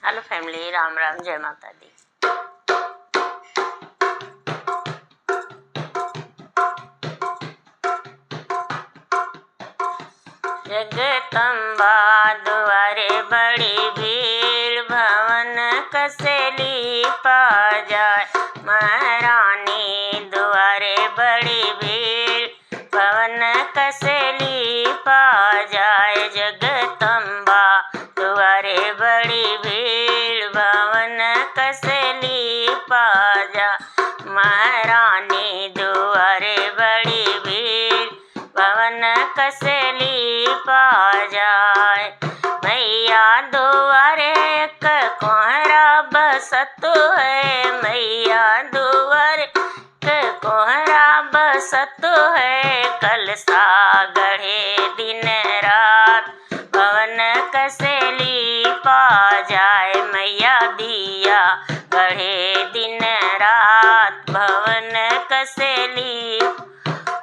Hello family, Ram Ram, जय माता दी। जगदम्बा दुआरे बड़ी भीड़, भवन कसली पा जाए। महारानी दुआरे बड़ी भीड़, भवन कसली पा जाए। जगदम्बा दुआरे बड़ी भीड़, भवन कसली पा जाए। महारानी दुआरे बड़ी भीड़, भवन कसली पा जाए। मैया दुआरे एक कोहरा बसत है, मैया दुआरे एक कोहरा बसत है। कलसा गढ़े दिन रात, भवन कसली पा जाए। मैया दिया गढ़े दिन रात, भवन कसली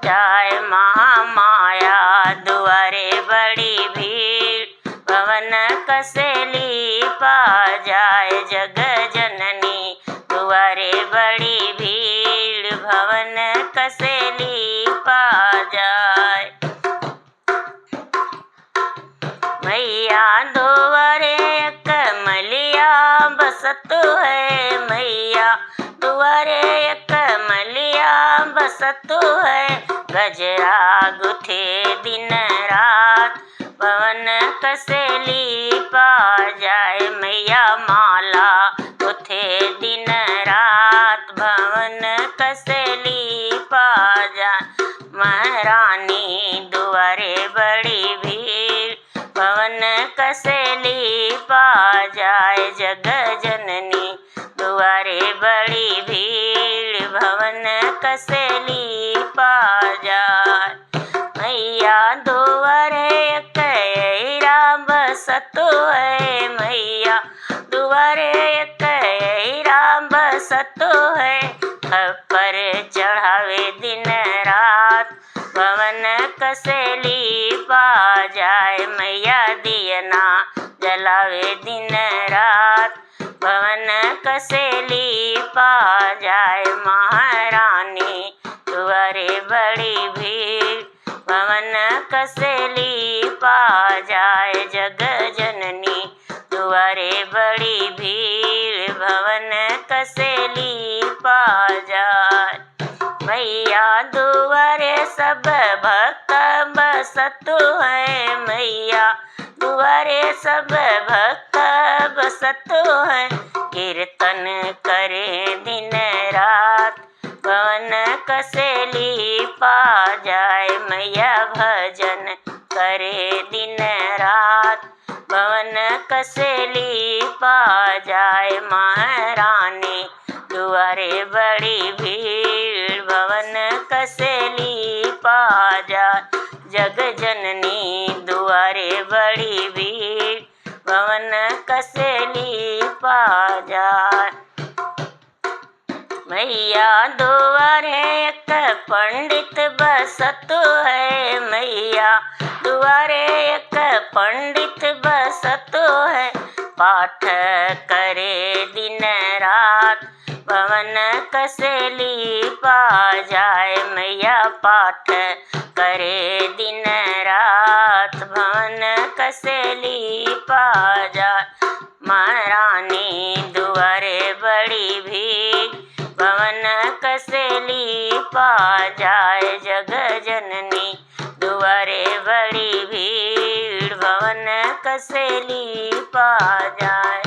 जाए। महामाया दुआरे बड़ी भीड़, भवन कसली पा जाए। जग जननी दुआरे बड़ी भीड़, भवन कसली पा जाए। मैया दुआरे कमलिया बसत है, मैया दुआरे कमलिया बसत है। गजरा गुथे दिन रात, भवन कसली पा जाए। मैया माला गुथे दिन रात, भवन कसली पा जाए। महारानी दुआरे बड़ी भीड़, भवन कसली पा जाए। जग जननी दुआरे बड़ी भीड़, भवन कसली पा जाए। मैया दुआरे कैरा बसत है, मैया दुआरे कैरा बसत है। खप्पर चढ़ावे दिन रात, भवन कसली पा जाए। मैया दियना जलावे दिन रात, भवन कसली पा जाए। महारानी दुआरे बड़ी भीड़, भवन कसली पा जाए। जग जननी दुआरे बड़ी भीड़, भवन कसली पा जाए। मैया दुआरे सब भक्त बसत है, मैया दुआरे सब भक्त बसत है। कीर्तन करे दिन रात, भवन कसली पा जाए। मैया भजन करे दिन रात, भवन कसली पा जाए। महारानी दुआरे बड़ी भीड़, भवन कसली पा जाए। जग जननी दुआरे बड़ी भीड़, भवन कसली पा जाए। मैया दुआरे एक पंडित बसत है, मैया दुआरे एक पंडित बसत है। पाठ करे दिन रात, भवन कसली पा जाए। मैया पाठ करे दिन रात, भवन कसली पा जाए। महारानी दुआरे बड़ी भीड़, भवन कसली पा जाए। जग जननी दुआरे बड़ी भीड़, भवन कसली पा जाए।